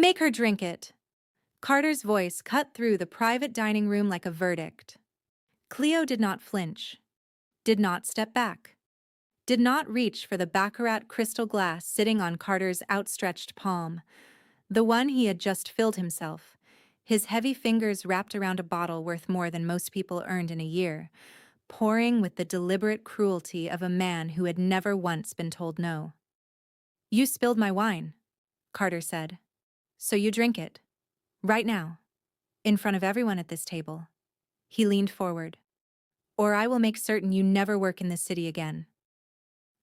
Make her drink it. Carter's voice cut through the private dining room like a verdict. Cleo did not flinch, did not step back, did not reach for the baccarat crystal glass sitting on Carter's outstretched palm, the one he had just filled himself, his heavy fingers wrapped around a bottle worth more than most people earned in a year, pouring with the deliberate cruelty of a man who had never once been told no. "You spilled my wine," Carter said. "So you drink it. Right now. In front of everyone at this table." He leaned forward. "Or I will make certain you never work in this city again."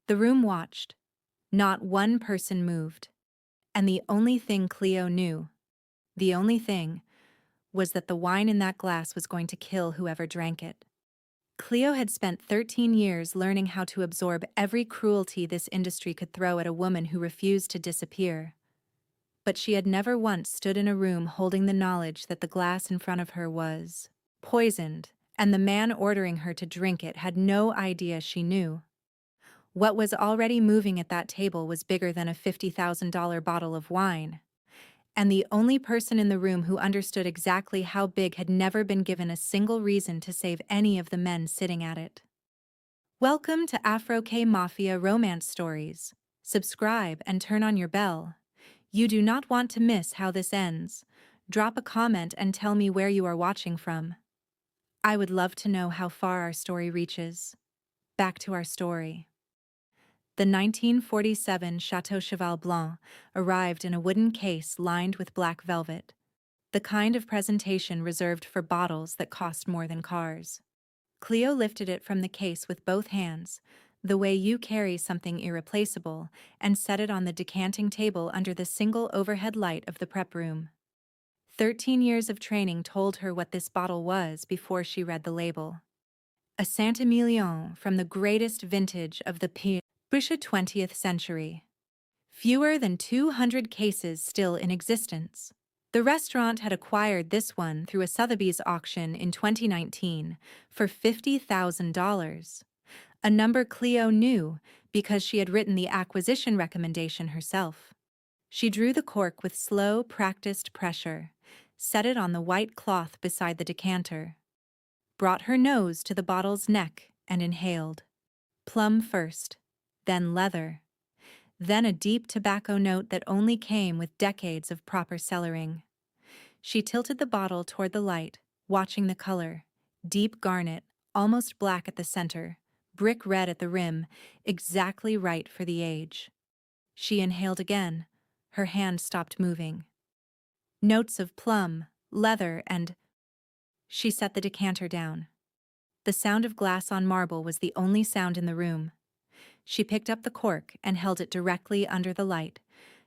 The room watched. Not one person moved. And the only thing Cleo knew, the only thing, was that the wine in that glass was going to kill whoever drank it. Cleo had spent 13 years learning how to absorb every cruelty this industry could throw at a woman who refused to disappear. But she had never once stood in a room holding the knowledge that the glass in front of her was poisoned, and the man ordering her to drink it had no idea she knew. What was already moving at that table was bigger than a $50,000 bottle of wine. And the only person in the room who understood exactly how big had never been given a single reason to save any of the men sitting at it. Welcome to Afro Mafia romance stories. Subscribe and turn on your bell. You do not want to miss how this ends. Drop a comment and tell me where you are watching from. I would love to know how far our story reaches. Back to our story. The 1947 Chateau Cheval Blanc arrived in a wooden case lined with black velvet, the kind of presentation reserved for bottles that cost more than cars. Cleo lifted it from the case with both hands, the way you carry something irreplaceable, and set it on the decanting table under the single overhead light of the prep room. 13 years of training told her what this bottle was before she read the label. A Saint-Emilion from the greatest vintage of the British 20th century. Fewer than 200 cases still in existence. The restaurant had acquired this one through a Sotheby's auction in 2019 for $50,000. A number Cleo knew because she had written the acquisition recommendation herself. She drew the cork with slow, practiced pressure, set it on the white cloth beside the decanter, brought her nose to the bottle's neck and inhaled. Plum first, then leather, then a deep tobacco note that only came with decades of proper cellaring. She tilted the bottle toward the light, watching the color, deep garnet, almost black at the center, brick red at the rim, exactly right for the age. She inhaled again. Her hand stopped moving. Notes of plum, leather, and... She set the decanter down. The sound of glass on marble was the only sound in the room. She picked up the cork and held it directly under the light,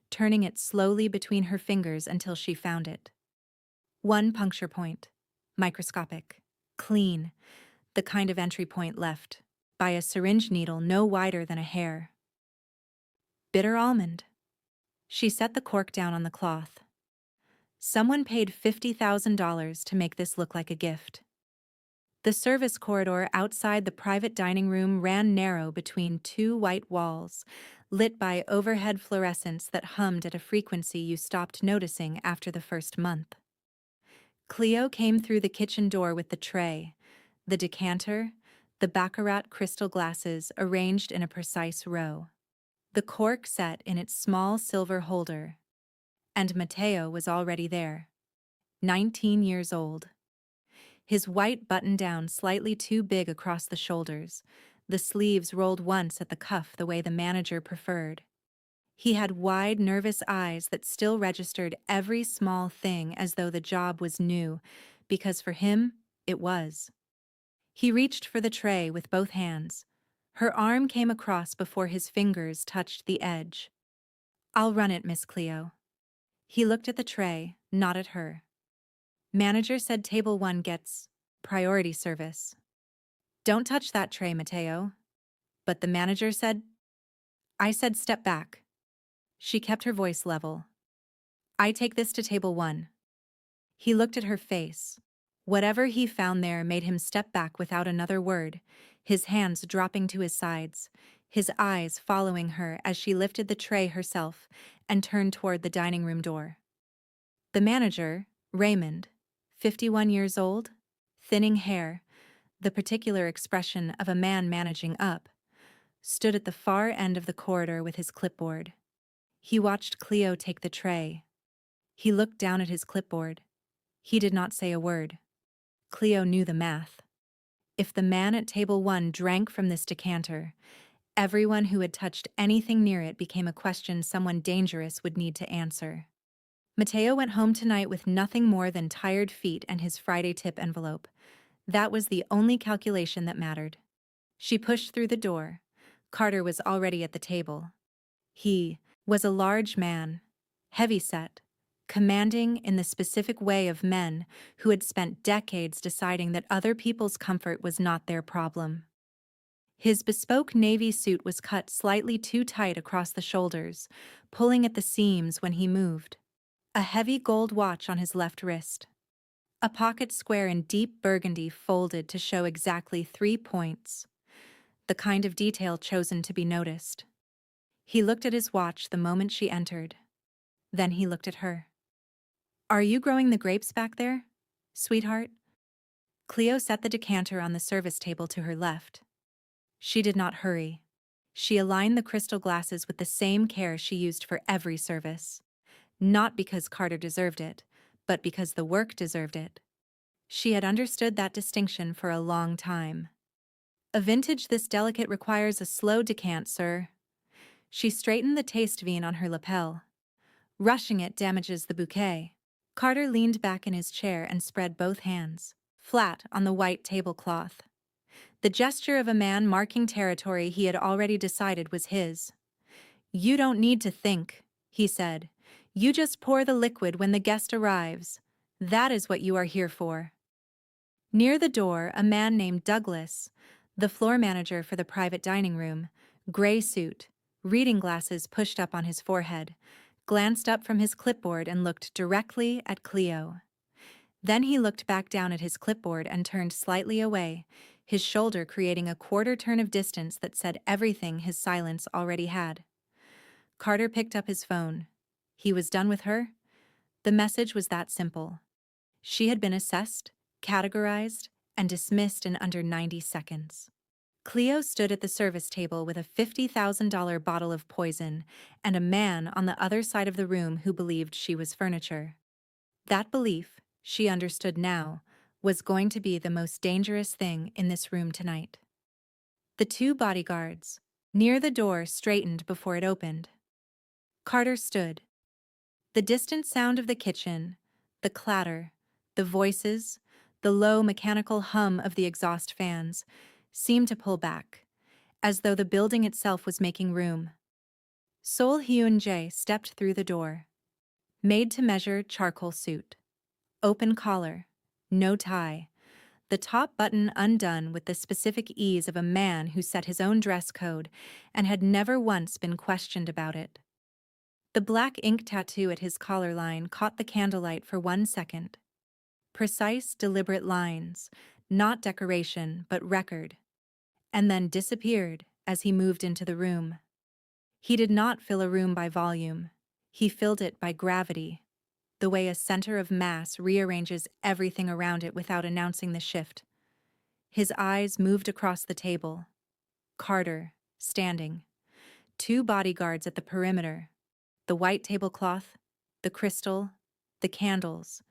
turning it slowly between her fingers until she found it. One puncture point. Microscopic. Clean. The kind of entry point left by a syringe needle no wider than a hair. Bitter almond. She set the cork down on the cloth. Someone paid $50,000 to make this look like a gift. The service corridor outside the private dining room ran narrow between two white walls, lit by overhead fluorescents that hummed at a frequency you stopped noticing after the first month. Cleo came through the kitchen door with the tray, the decanter, the baccarat crystal glasses arranged in a precise row, the cork set in its small silver holder. And Matteo was already there, 19 years old. His white button-down slightly too big across the shoulders, the sleeves rolled once at the cuff the way the manager preferred. He had wide, nervous eyes that still registered every small thing as though the job was new, because for him, it was. He reached for the tray with both hands. Her arm came across before his fingers touched the edge. "I'll run it, Miss Cleo." He looked at the tray, not at her. "Manager said table 1 gets priority service." "Don't touch that tray, Matteo." "But the manager said..." "I said step back." She kept her voice level. "I take this to table 1. He looked at her face. Whatever he found there made him step back without another word, his hands dropping to his sides, his eyes following her as she lifted the tray herself and turned toward the dining room door. The manager, Raymond, 51 years old, thinning hair, the particular expression of a man managing up, stood at the far end of the corridor with his clipboard. He watched Cleo take the tray. He looked down at his clipboard. He did not say a word. Cleo knew the math. If the man at table 1 drank from this decanter, everyone who had touched anything near it became a question someone dangerous would need to answer. Mateo went home tonight with nothing more than tired feet and his Friday tip envelope. That was the only calculation that mattered. She pushed through the door. Carter was already at the table. He was a large man, heavy-set, commanding in the specific way of men who had spent decades deciding that other people's comfort was not their problem. His bespoke navy suit was cut slightly too tight across the shoulders, pulling at the seams when he moved. A heavy gold watch on his left wrist. A pocket square in deep burgundy folded to show exactly 3 points, the kind of detail chosen to be noticed. He looked at his watch the moment she entered. Then he looked at her. "Are you growing the grapes back there, sweetheart?" Cleo set the decanter on the service table to her left. She did not hurry. She aligned the crystal glasses with the same care she used for every service. Not because Carter deserved it, but because the work deserved it. She had understood that distinction for a long time. "A vintage this delicate requires a slow decant, sir." She straightened the taste vein on her lapel. "Rushing it damages the bouquet." Carter leaned back in his chair and spread both hands, flat on the white tablecloth. The gesture of a man marking territory he had already decided was his. "You don't need to think," he said. "You just pour the liquid when the guest arrives. That is what you are here for." Near the door, a man named Douglas, the floor manager for the private dining room, gray suit, reading glasses pushed up on his forehead, glanced up from his clipboard and looked directly at Cleo. Then he looked back down at his clipboard and turned slightly away, his shoulder creating a quarter turn of distance that said everything his silence already had. Carter picked up his phone. He was done with her. The message was that simple. She had been assessed, categorized, and dismissed in under 90 seconds. Cleo stood at the service table with a $50,000 bottle of poison and a man on the other side of the room who believed she was furniture. That belief, she understood now, was going to be the most dangerous thing in this room tonight. The 2 bodyguards, near the door, straightened before it opened. Carter stood. The distant sound of the kitchen, the clatter, the voices, the low mechanical hum of the exhaust fans, seemed to pull back, as though the building itself was making room. Sol Hyun-jae stepped through the door. Made-to-measure charcoal suit. Open collar. No tie. The top button undone with the specific ease of a man who set his own dress code and had never once been questioned about it. The black ink tattoo at his collar line caught the candlelight for 1 second. Precise, deliberate lines, not decoration, but record, and then disappeared as he moved into the room. He did not fill a room by volume. He filled it by gravity, the way a center of mass rearranges everything around it without announcing the shift. His eyes moved across the table. Carter, standing. 2 bodyguards at the perimeter. The white tablecloth, the crystal, the candles,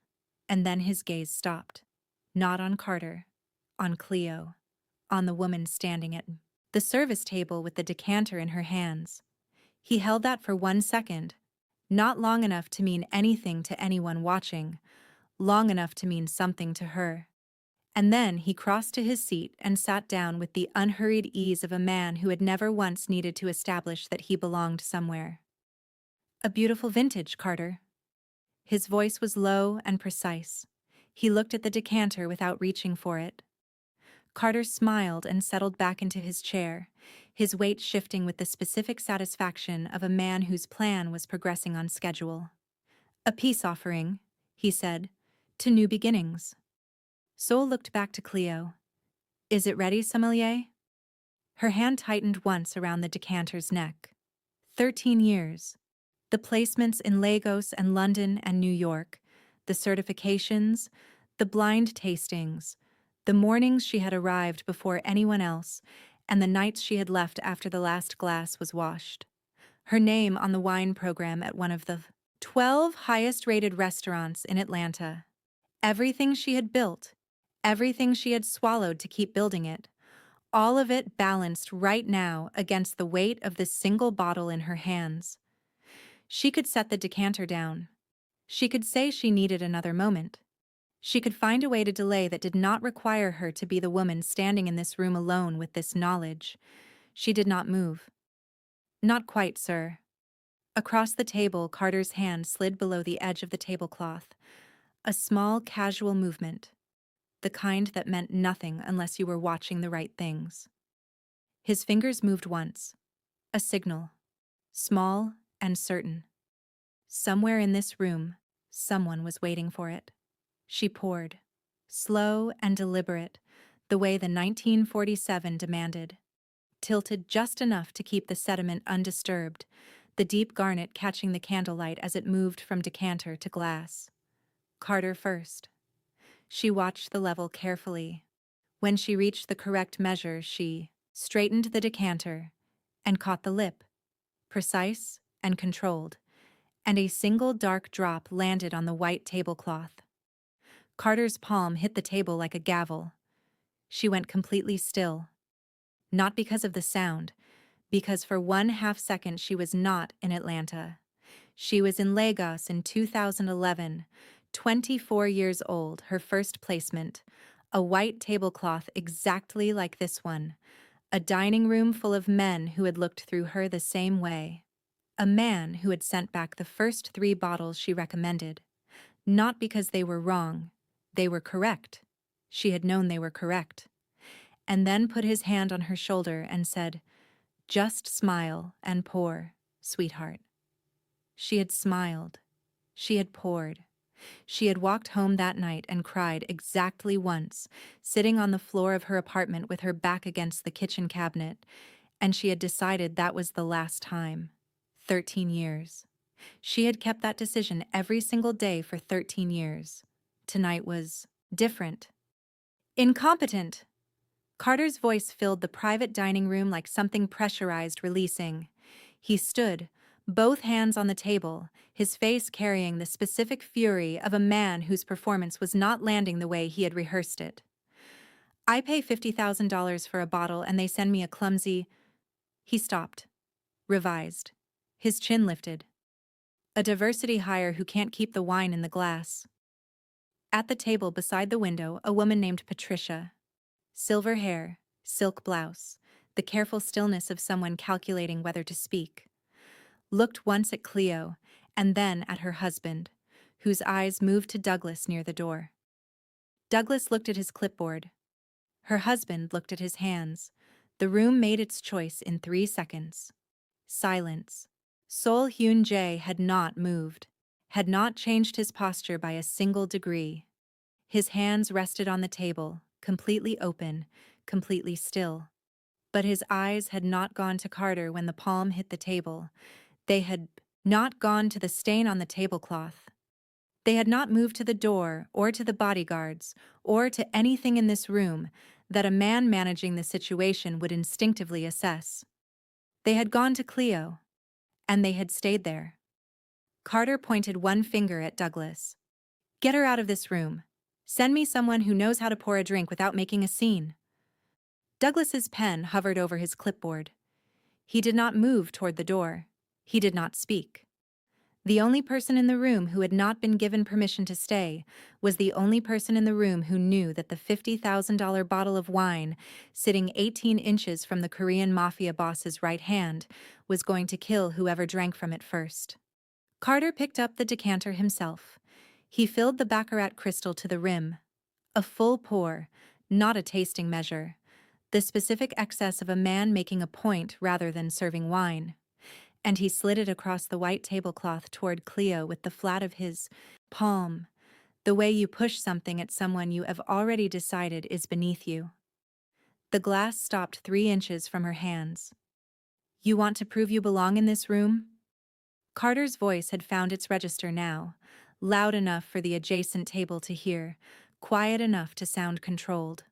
and then his gaze stopped. Not on Carter, on Cleo, on the woman standing at the service table with the decanter in her hands. He held that for 1 second, not long enough to mean anything to anyone watching, long enough to mean something to her. And then he crossed to his seat and sat down with the unhurried ease of a man who had never once needed to establish that he belonged somewhere. "A beautiful vintage, Carter." His voice was low and precise. He looked at the decanter without reaching for it. Carter smiled and settled back into his chair, his weight shifting with the specific satisfaction of a man whose plan was progressing on schedule. "A peace offering," he said, "to new beginnings." Sol looked back to Cleo. "Is it ready, Sommelier?" Her hand tightened once around the decanter's neck. 13 years. The placements in Lagos and London and New York, the certifications, the blind tastings, the mornings she had arrived before anyone else, and the nights she had left after the last glass was washed. Her name on the wine program at one of the 12 highest-rated restaurants in Atlanta. Everything she had built, everything she had swallowed to keep building it, all of it balanced right now against the weight of this single bottle in her hands. She could set the decanter down. She could say she needed another moment. She could find a way to delay that did not require her to be the woman standing in this room alone with this knowledge. She did not move. Not quite, sir. Across the table, Carter's hand slid below the edge of the tablecloth. A small, casual movement. The kind that meant nothing unless you were watching the right things. His fingers moved once. A signal. Small and certain. Somewhere in this room, someone was waiting for it. She poured. Slow and deliberate, the way the 1947 demanded. Tilted just enough to keep the sediment undisturbed, the deep garnet catching the candlelight as it moved from decanter to glass. Carter first. She watched the level carefully. When she reached the correct measure, she straightened the decanter and caught the lip, precise and controlled, and a single dark drop landed on the white tablecloth. Carter's palm hit the table like a gavel. She went completely still. Not because of the sound, because for 1/2 second she was not in Atlanta. She was in Lagos in 2011, 24 years old, her first placement, a white tablecloth exactly like this one, a dining room full of men who had looked through her the same way. A man who had sent back the first 3 bottles she recommended. Not because they were wrong, they were correct. She had known they were correct. And then put his hand on her shoulder and said, "Just smile and pour, sweetheart." She had smiled. She had poured. She had walked home that night and cried exactly once, sitting on the floor of her apartment with her back against the kitchen cabinet, and she had decided that was the last time. 13 years. She had kept that decision every single day for 13 years. Tonight was different. Incompetent! Carter's voice filled the private dining room like something pressurized releasing. He stood, both hands on the table, his face carrying the specific fury of a man whose performance was not landing the way he had rehearsed it. I pay $50,000 for a bottle and they send me a clumsy... He stopped. Revised. His chin lifted. A diversity hire who can't keep the wine in the glass. At the table beside the window, a woman named Patricia. Silver hair, silk blouse, the careful stillness of someone calculating whether to speak. Looked once at Cleo, and then at her husband, whose eyes moved to Douglas near the door. Douglas looked at his clipboard. Her husband looked at his hands. The room made its choice in 3 seconds. Silence. Sol Hyun-jae had not moved, had not changed his posture by a single degree. His hands rested on the table, completely open, completely still. But his eyes had not gone to Carter when the palm hit the table. They had not gone to the stain on the tablecloth. They had not moved to the door or to the bodyguards or to anything in this room that a man managing the situation would instinctively assess. They had gone to Cleo, and they had stayed there. Carter pointed one finger at Douglas. "Get her out of this room. Send me someone who knows how to pour a drink without making a scene." Douglas's pen hovered over his clipboard. He did not move toward the door. He did not speak. The only person in the room who had not been given permission to stay was the only person in the room who knew that the $50,000 bottle of wine, sitting 18 inches from the Korean Mafia boss's right hand, was going to kill whoever drank from it first. Carter picked up the decanter himself. He filled the baccarat crystal to the rim. A full pour, not a tasting measure. The specific excess of a man making a point rather than serving wine. And he slid it across the white tablecloth toward Cleo with the flat of his palm, the way you push something at someone you have already decided is beneath you. The glass stopped 3 inches from her hands. "You want to prove you belong in this room?" Carter's voice had found its register now, loud enough for the adjacent table to hear, quiet enough to sound controlled.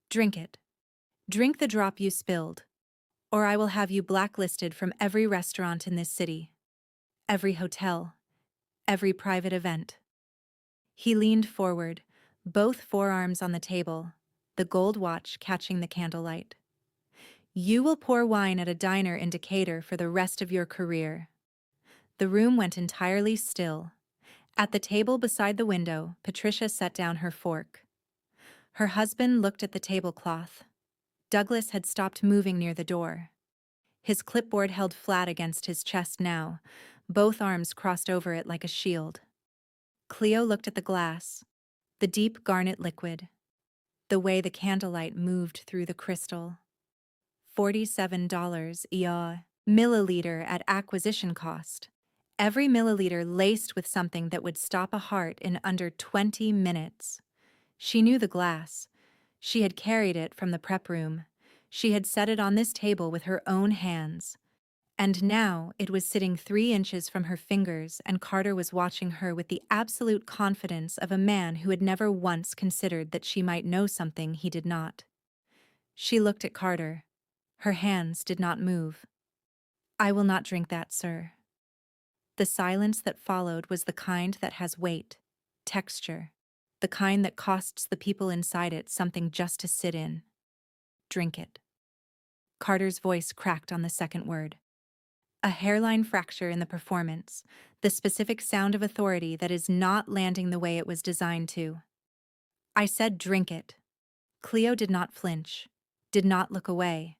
Drink it. Drink the drop you spilled, or I will have you blacklisted from every restaurant in this city, every hotel, every private event. He leaned forward, both forearms on the table, the gold watch catching the candlelight. You will pour wine at a diner in Decatur for the rest of your career. The room went entirely still. At the table beside the window, Patricia set down her fork. Her husband looked at the tablecloth. Douglas had stopped moving near the door. His clipboard held flat against his chest now, both arms crossed over it like a shield. Cleo looked at the glass, the deep garnet liquid, the way the candlelight moved through the crystal. $47 milliliter at acquisition cost. Every milliliter laced with something that would stop a heart in under 20 minutes. She knew the glass. She had carried it from the prep room. She had set it on this table with her own hands. And now it was sitting 3 inches from her fingers, and Carter was watching her with the absolute confidence of a man who had never once considered that she might know something he did not. She looked at Carter. Her hands did not move. "I will not drink that, sir." The silence that followed was the kind that has weight, texture, the kind that costs the people inside it something just to sit in. "Drink it." Carter's voice cracked on the second word. A hairline fracture in the performance, the specific sound of authority that is not landing the way it was designed to. "I said drink it." Cleo did not flinch, did not look away,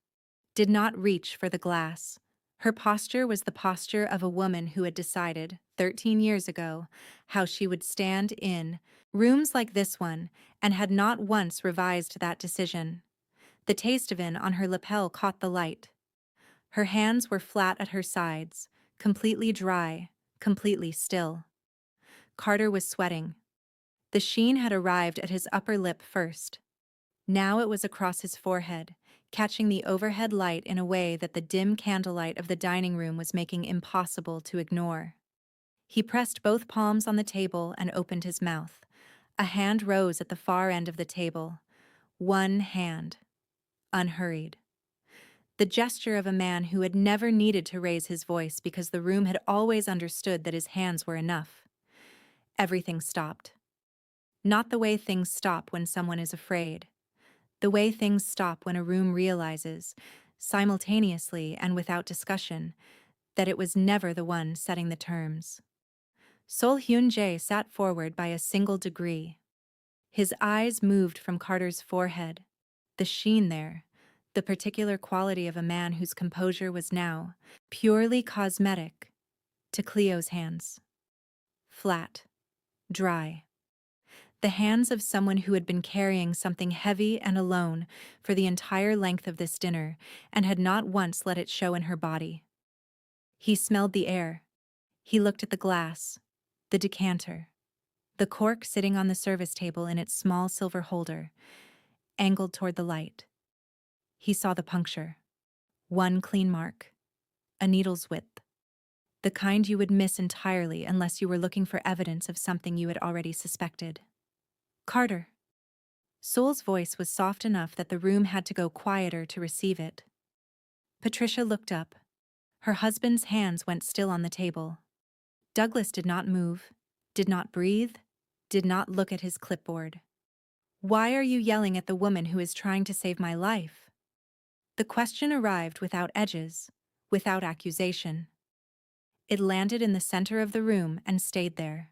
did not reach for the glass. Her posture was the posture of a woman who had decided, 13 years ago, how she would stand in rooms like this one and had not once revised that decision. The taste of it on her lapel caught the light. Her hands were flat at her sides, completely dry, completely still. Carter was sweating. The sheen had arrived at his upper lip first. Now it was across his forehead, catching the overhead light in a way that the dim candlelight of the dining room was making impossible to ignore. He pressed both palms on the table and opened his mouth. A hand rose at the far end of the table. One hand. Unhurried. The gesture of a man who had never needed to raise his voice because the room had always understood that his hands were enough. Everything stopped. Not the way things stop when someone is afraid. The way things stop when a room realizes, simultaneously and without discussion, that it was never the one setting the terms. Sol Hyun-jae sat forward by a single degree. His eyes moved from Carter's forehead, the sheen there, the particular quality of a man whose composure was now purely cosmetic, to Cleo's hands. Flat, dry. The hands of someone who had been carrying something heavy and alone for the entire length of this dinner and had not once let it show in her body. He smelled the air. He looked at the glass, the decanter, the cork sitting on the service table in its small silver holder, angled toward the light. He saw the puncture. One clean mark, a needle's width. The kind you would miss entirely unless you were looking for evidence of something you had already suspected. "Carter." Sol's voice was soft enough that the room had to go quieter to receive it. Patricia looked up. Her husband's hands went still on the table. Douglas did not move, did not breathe, did not look at his clipboard. "Why are you yelling at the woman who is trying to save my life?" The question arrived without edges, without accusation. It landed in the center of the room and stayed there.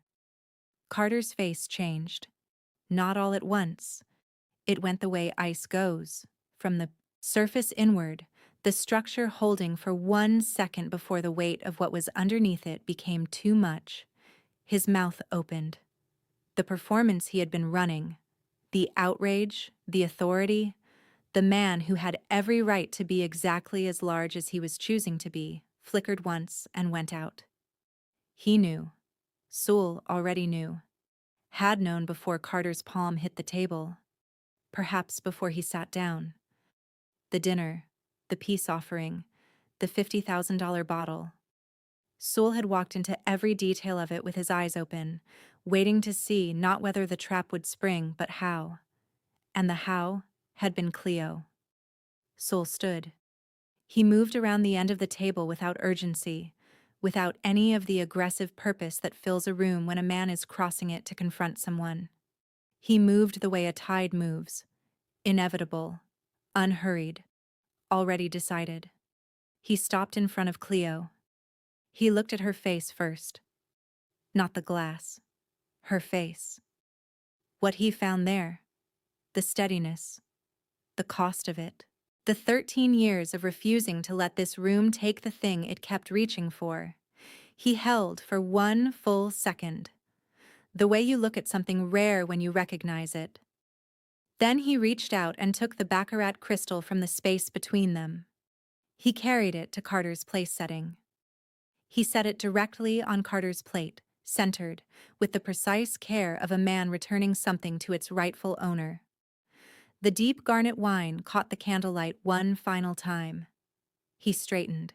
Carter's face changed. Not all at once. It went the way ice goes, from the surface inward, the structure holding for 1 second before the weight of what was underneath it became too much. His mouth opened. The performance he had been running, the outrage, the authority, the man who had every right to be exactly as large as he was choosing to be, flickered once and went out. He knew. Sol already knew. Had known before Carter's palm hit the table. Perhaps before he sat down. The dinner, the peace offering, the $50,000 bottle. Sewell had walked into every detail of it with his eyes open, waiting to see not whether the trap would spring, but how. And the how had been Cleo. Sewell stood. He moved around the end of the table without urgency, without any of the aggressive purpose that fills a room when a man is crossing it to confront someone. He moved the way a tide moves, inevitable, unhurried, already decided. He stopped in front of Cleo. He looked at her face first. Not the glass. Her face. What he found there. The steadiness. The cost of it. The 13 years of refusing to let this room take the thing it kept reaching for. He held for 1 full second. The way you look at something rare when you recognize it. Then he reached out and took the baccarat crystal from the space between them. He carried it to Carter's place setting. He set it directly on Carter's plate, centered, with the precise care of a man returning something to its rightful owner. The deep garnet wine caught the candlelight one final time. He straightened.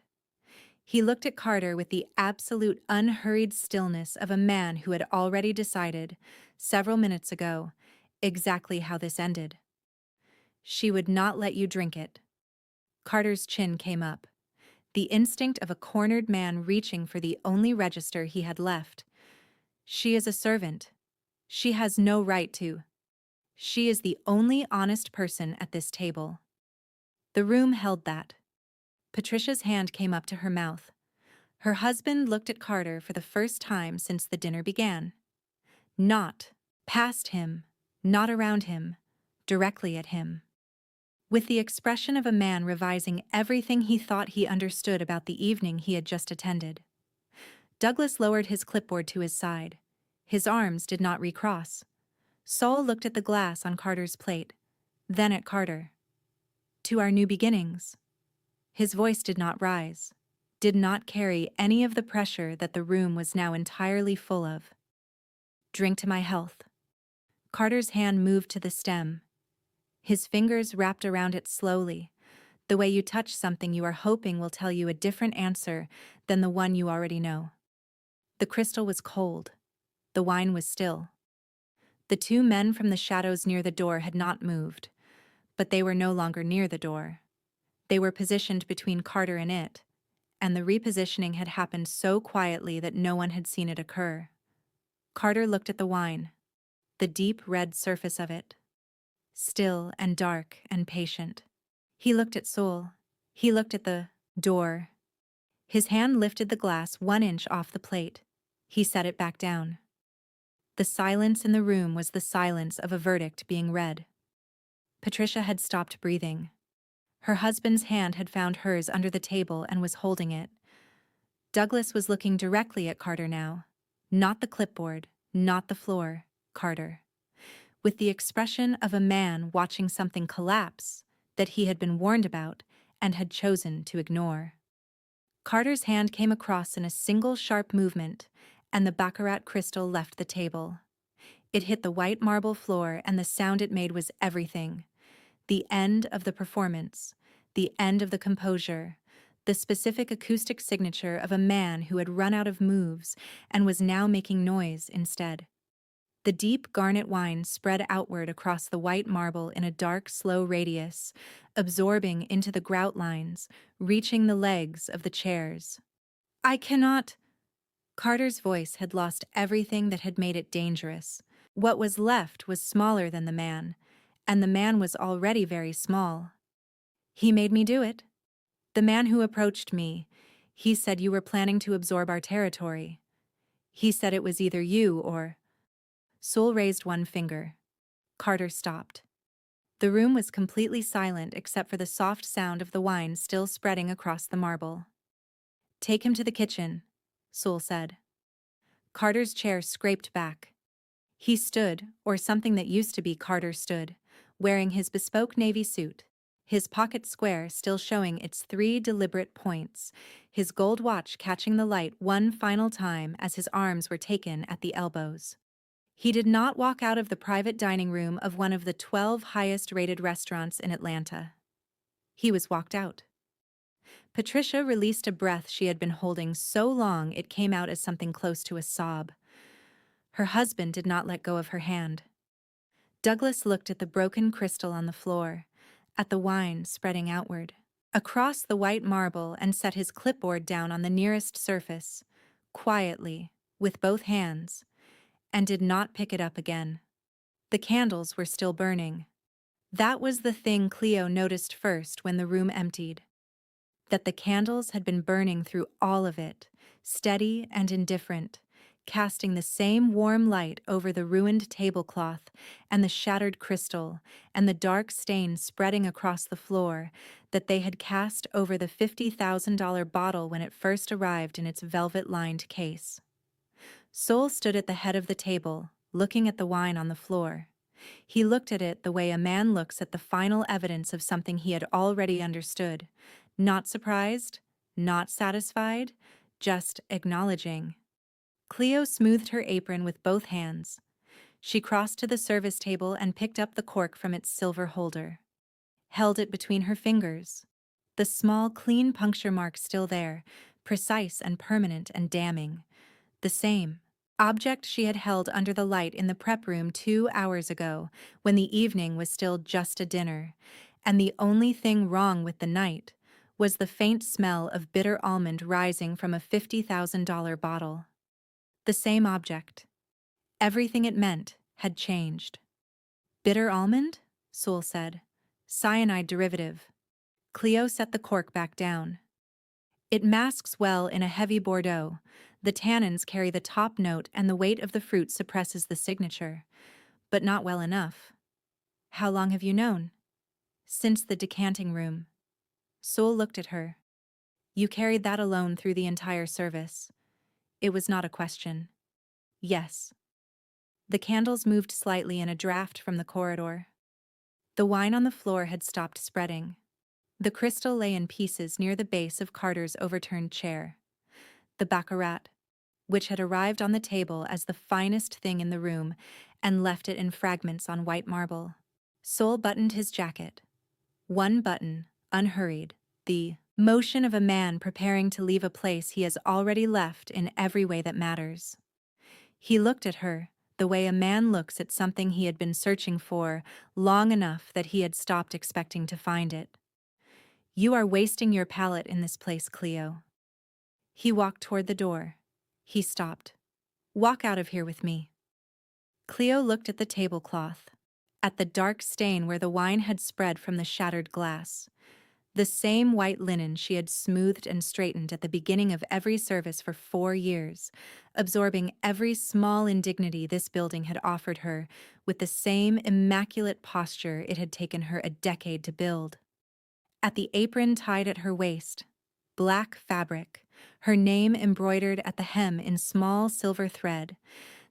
He looked at Carter with the absolute unhurried stillness of a man who had already decided, several minutes ago, exactly how this ended. She would not let you drink it. Carter's chin came up. The instinct of a cornered man reaching for the only register he had left. She is a servant. She has no right to. She is the only honest person at this table. The room held that. Patricia's hand came up to her mouth. Her husband looked at Carter for the first time since the dinner began. Not past him, not around him, directly at him. With the expression of a man revising everything he thought he understood about the evening he had just attended. Douglas lowered his clipboard to his side. His arms did not recross. Saul looked at the glass on Carter's plate, then at Carter. To our new beginnings. His voice did not rise, did not carry any of the pressure that the room was now entirely full of. Drink to my health. Carter's hand moved to the stem. His fingers wrapped around it slowly, the way you touch something you are hoping will tell you a different answer than the one you already know. The crystal was cold. The wine was still. The 2 men from the shadows near the door had not moved, but they were no longer near the door. They were positioned between Carter and it, and the repositioning had happened so quietly that no one had seen it occur. Carter looked at the wine, the deep red surface of it. Still and dark and patient. He looked at Soul. He looked at the door. His hand lifted the glass 1 inch off the plate. He set it back down. The silence in the room was the silence of a verdict being read. Patricia had stopped breathing. Her husband's hand had found hers under the table and was holding it. Douglas was looking directly at Carter now. Not the clipboard, not the floor, Carter. With the expression of a man watching something collapse that he had been warned about and had chosen to ignore. Carter's hand came across in a single sharp movement, and the baccarat crystal left the table. It hit the white marble floor, and the sound it made was everything. The end of the performance, the end of the composure, the specific acoustic signature of a man who had run out of moves and was now making noise instead. The deep garnet wine spread outward across the white marble in a dark, slow radius, absorbing into the grout lines, reaching the legs of the chairs. I cannot. Carter's voice had lost everything that had made it dangerous. What was left was smaller than the man, and the man was already very small. He made me do it. The man who approached me, he said you were planning to absorb our territory. He said it was either you or... Soul raised 1 finger. Carter stopped. The room was completely silent except for the soft sound of the wine still spreading across the marble. Take him to the kitchen, Soul said. Carter's chair scraped back. He stood, or something that used to be Carter stood, wearing his bespoke navy suit, his pocket square still showing its 3 deliberate points, his gold watch catching the light 1 final time as his arms were taken at the elbows. He did not walk out of the private dining room of one of the 12 highest-rated restaurants in Atlanta. He was walked out. Patricia released a breath she had been holding so long it came out as something close to a sob. Her husband did not let go of her hand. Douglas looked at the broken crystal on the floor, at the wine spreading outward, across the white marble, and set his clipboard down on the nearest surface, quietly, with both hands, and did not pick it up again. The candles were still burning. That was the thing Cleo noticed first when the room emptied. That the candles had been burning through all of it, steady and indifferent, casting the same warm light over the ruined tablecloth and the shattered crystal and the dark stain spreading across the floor that they had cast over the $50,000 bottle when it first arrived in its velvet-lined case. Sol stood at the head of the table, looking at the wine on the floor. He looked at it the way a man looks at the final evidence of something he had already understood. Not surprised, not satisfied, just acknowledging. Cleo smoothed her apron with both hands. She crossed to the service table and picked up the cork from its silver holder. Held it between her fingers. The small, clean puncture mark still there, precise and permanent and damning. The same object she had held under the light in the prep room 2 hours ago, when the evening was still just a dinner, and the only thing wrong with the night was the faint smell of bitter almond rising from a $50,000 bottle. The same object. Everything it meant had changed. Bitter almond? Sol said. Cyanide derivative. Cleo set the cork back down. It masks well in a heavy Bordeaux. The tannins carry the top note and the weight of the fruit suppresses the signature. But not well enough. How long have you known? Since the decanting room. Sol looked at her. You carried that alone through the entire service. It was not a question. Yes. The candles moved slightly in a draft from the corridor. The wine on the floor had stopped spreading. The crystal lay in pieces near the base of Carter's overturned chair. The baccarat, which had arrived on the table as the finest thing in the room and left it in fragments on white marble. Sol buttoned his jacket. One button, unhurried, the motion of a man preparing to leave a place he has already left in every way that matters. He looked at her, the way a man looks at something he had been searching for long enough that he had stopped expecting to find it. You are wasting your palate in this place, Cleo. He walked toward the door. He stopped. Walk out of here with me. Cleo looked at the tablecloth, at the dark stain where the wine had spread from the shattered glass. The same white linen she had smoothed and straightened at the beginning of every service for 4 years, absorbing every small indignity this building had offered her with the same immaculate posture it had taken her a decade to build. At the apron tied at her waist, black fabric, her name embroidered at the hem in small silver thread,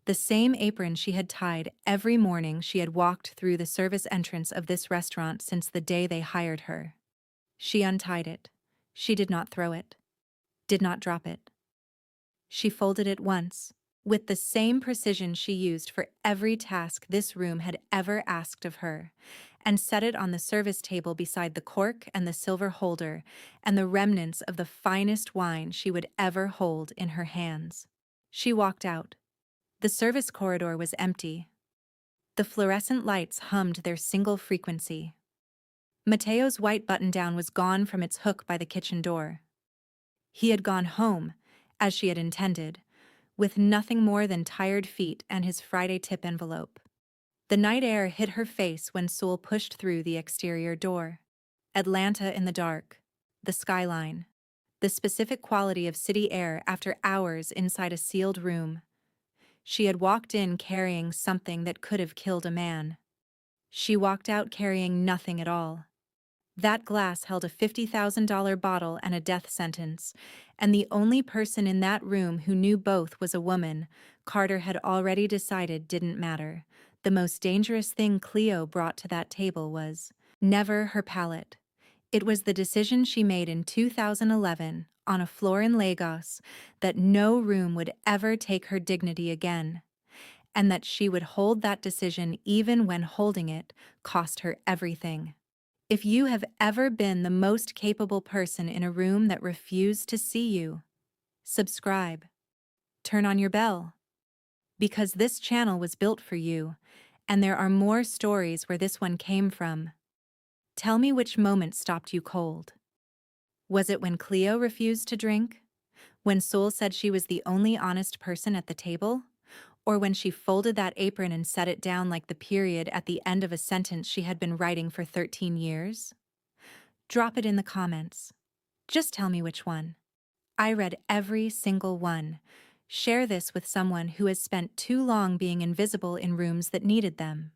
the same apron she had tied every morning she had walked through the service entrance of this restaurant since the day they hired her. She untied it. She did not throw it. Did not drop it. She folded it once, with the same precision she used for every task this room had ever asked of her, and set it on the service table beside the cork and the silver holder and the remnants of the finest wine she would ever hold in her hands. She walked out. The service corridor was empty. The fluorescent lights hummed their single frequency. Mateo's white button-down was gone from its hook by the kitchen door. He had gone home, as she had intended, with nothing more than tired feet and his Friday tip envelope. The night air hit her face when Sol pushed through the exterior door. Atlanta in the dark, the skyline, the specific quality of city air after hours inside a sealed room. She had walked in carrying something that could have killed a man. She walked out carrying nothing at all. That glass held a $50,000 bottle and a death sentence, and the only person in that room who knew both was a woman Carter had already decided didn't matter. The most dangerous thing Cleo brought to that table was never her palate. It was the decision she made in 2011 on a floor in Lagos that no room would ever take her dignity again, and that she would hold that decision even when holding it cost her everything. If you have ever been the most capable person in a room that refused to see you, subscribe. Turn on your bell. Because this channel was built for you, and there are more stories where this one came from. Tell me which moment stopped you cold. Was it when Cleo refused to drink? When Soul said she was the only honest person at the table? Or when she folded that apron and set it down like the period at the end of a sentence she had been writing for 13 years? Drop it in the comments. Just tell me which one. I read every single one. Share this with someone who has spent too long being invisible in rooms that needed them.